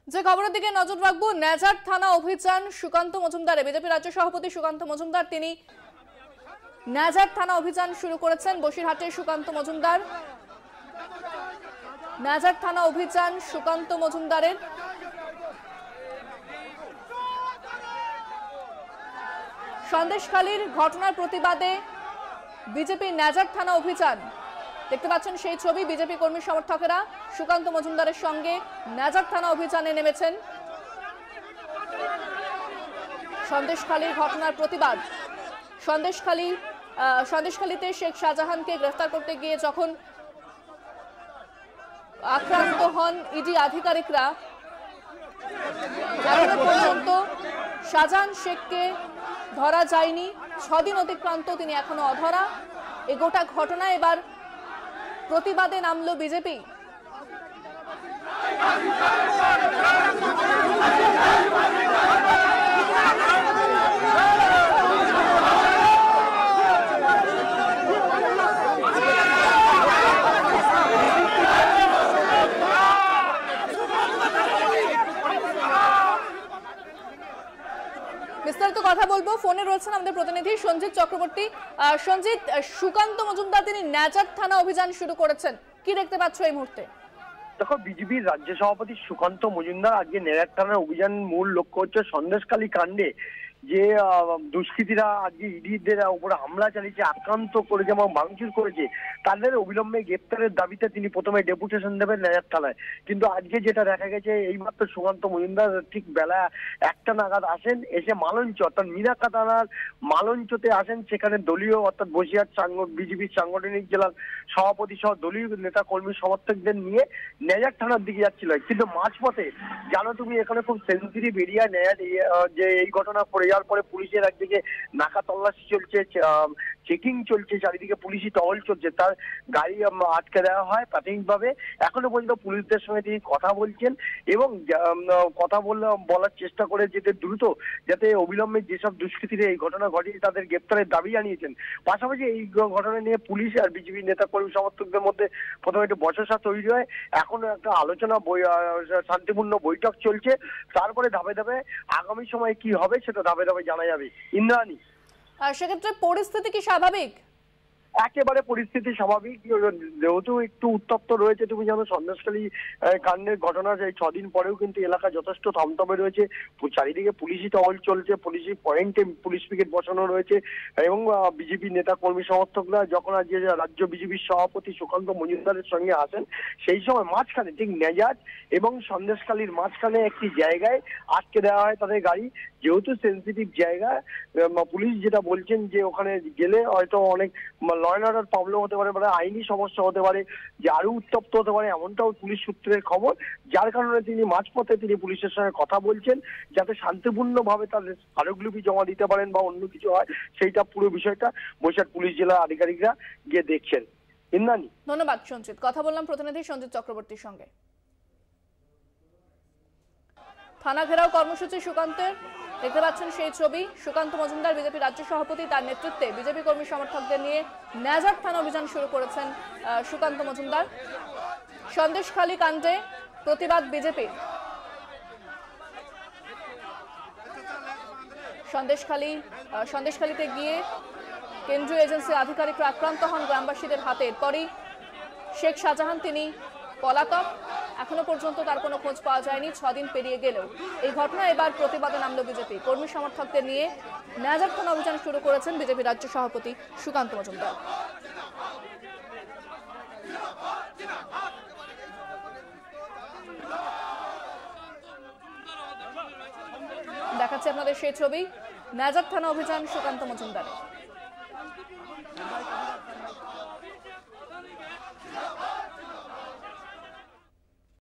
যে খবরের দিকে নজর রাখবো, নেজার থানা অভিযান সুকান্ত মজুমদারে। বিজেপি রাজ্য সভাপতি সুকান্ত মজুমদার তিনি নেজার থানা অভিযান শুরু করেছেন। বসিরহাটের সুকান্ত মজুমদার, নেজার থানা অভিযান সুকান্ত মজুমদারের। সন্দেশখালীর ঘটনার প্রতিবাদে বিজেপির নেজার থানা অভিযান, দেখতে পাচ্ছেন সেই ছবি। বিজেপি কর্মী সমর্থকেরা সুকান্ত মজুমদারের সঙ্গে নেজার থানা অভিযানে নেমেছেন। সন্দেশখালীর ঘটনার প্রতিবাদ। সন্দেশখালীতে শেখ শাহজাহানকে গ্রেফতার করতে গিয়ে যখন আক্রান্ত হন ইডি আধিকারিকরা, এখনো পর্যন্ত শাহজাহান শেখকে ধরা যায়নি। 6 দিন অতিক্রান্ত, তিনি এখনো অধরা। এই গোটা ঘটনা এবার প্রতিবাদে নামলো বিজেপি। বিস্তারিত কথা বলবো, ফোনে রয়েছেন আমাদের প্রতিনিধি সঞ্জিত চক্রবর্তী। সঞ্জিত, সুকান্ত মজুমদার তিনি নেজার থানা অভিযান শুরু করেছেন, কি দেখতে পাচ্ছ এই মুহূর্তে? দেখো, বিজেপির রাজ্য সভাপতি সুকান্ত মজুমদার আজকে নেজার থানার অভিযান মূল লক্ষ্য হচ্ছে সন্দেশখালী কাণ্ডে যে দুষ্কৃতীরা আজকে ইডিদের উপরে হামলা চালিয়েছে, আক্রান্ত করেছে এবং ভাঙচুর করেছে, তাদের অবিলম্বে গ্রেপ্তারের দাবিতে তিনি প্রথমে ডেপুটেশন দেবেন নেজার থানায়। কিন্তু আজকে যেটা দেখা গেছে, এইমাত্র সুকান্ত মজুমদার ঠিক বেলা 1টা নাগাদ আসেন, এসে মালঞ্চ অর্থাৎ মিনাকা থানার মালঞ্চতে আসেন। সেখানে দলীয় অর্থাৎ বসিরহাট বিজেপির সাংগঠনিক জেলার সভাপতি সহ দলীয় নেতা কর্মী সমর্থকদের নিয়ে নেজার থানার দিকে যাচ্ছিল। কিন্তু মাঝপথে জানো তুমি, এখানে খুব সেন্সিটিভ এরিয়া নেজার, যে এই ঘটনা পড়ে যাওয়ার পরে পুলিশের একদিকে নাকা তল্লাশি চলছে, চেকিং চলছে, চারিদিকে পুলিশি টহল চলছে, তার গাড়ি আটকে দেওয়া হয় প্রাথমিকভাবে। এখনো পর্যন্ত পুলিশদের সঙ্গে তিনি কথা বলছেন এবং কথা বলার চেষ্টা করে যেতে দ্রুত, যাতে অবিলম্বে যেসব দুষ্কৃতীরা এই ঘটনা ঘটিয়েছে তাদের গ্রেপ্তারের দাবি জানিয়েছেন। পাশাপাশি এই ঘটনা নিয়ে পুলিশ আর বিজেপি নেতা কর্মী সমর্থকদের মধ্যে প্রথমে একটু বচসা তৈরি হয়। এখনো একটা আলোচনা শান্তিপূর্ণ বৈঠক চলছে। তারপরে ধাপে ধাপে আগামী সময়ে কি হবে সেটা ধাপে ধাপে জানা যাবে। ইন্দ্রাণী, সেক্ষেত্রে পরিস্থিতি কি স্বাভাবিক? একেবারে পরিস্থিতি স্বাভাবিক, যেহেতু একটু উত্তপ্ত রয়েছে। তুমি জানো, সন্দেশখালী কাণ্ডের ঘটনার এই 6 দিন পরেও কিন্তু এলাকা যথেষ্ট থমথমে রয়েছে। চারিদিকে পুলিশি টহল চলছে, পুলিশি পয়েন্টে পুলিশ পিকেট বসানো রয়েছে এবং বিজেপি নেতা কর্মী সমর্থকরা যখন আজকে রাজ্য বিজেপির সভাপতি সুকান্ত মজুমদারের সঙ্গে আসেন, সেই সময় মাঝখানে ঠিক নেজার এবং সন্দেশখালীর মাঝখানে একটি জায়গায় আটকে দেওয়া হয় তাদের গাড়ি। যেহেতু সেন্সিটিভ জায়গা, পুলিশ যেটা বলছেন যে ওখানে গেলে হয়তো অনেক ল অ্যান্ড অর্ডার প্রবলেম হতে পারে, মানে আইনি সমস্যা হতে পারে, যে আরো উত্তপ্ত হতে পারে, এমনটাও পুলিশ সূত্রের খবর। যার কারণে তিনি মাঝপথে পুলিশের সঙ্গে কথা বলছেন, যাতে শান্তিপূর্ণভাবে তাদের স্মারকলিপি জমা দিতে পারেন বা অন্য কিছু হয়, সেইটা পুরো বিষয়টা বসিরহাট পুলিশ জেলার আধিকারিকরা গিয়ে দেখছেন। ইন্দ্রাণী, ধন্যবাদ সঞ্জিত। কথা বললাম প্রতিনিধি সঞ্জিত চক্রবর্তীর সঙ্গে। থানা ঘেরাও কর্মসূচি সুকান্তের, দেখতে পাচ্ছেন সেই ছবি। সুকান্ত মজুমদার বিজেপি রাজ্য সভাপতি, তার নেতৃত্বে বিজেপি কর্মী সমর্থকদের নিয়ে নেজার থানা অভিযান শুরু করেছেন সুকান্ত মজুমদার। সন্দেশখালী কাণ্ডে প্রতিবাদ বিজেপির। সন্দেশখালীতে গিয়ে কেন্দ্রীয় এজেন্সির আধিকারিকরা আক্রান্ত হন গ্রামবাসীদের হাতে। এরপরই শেখ শাহজাহান তিনি পলাতক, এখনো পর্যন্ত তার কোনো খোঁজ পাওয়া যায়নি 6 দিন পেরিয়ে গেলেও। এই ঘটনা এবার প্রতিবাদে নামলো বিজেপি। কর্মী সমর্থকদের নিয়ে নেজার থানা অভিযান শুরু করেছেন বিজেপি রাজ্য সভাপতি সুকান্ত মজুমদার। দেখাচ্ছে আপনাদের সেই ছবি, নেজার থানা অভিযান সুকান্ত মজুমদারের।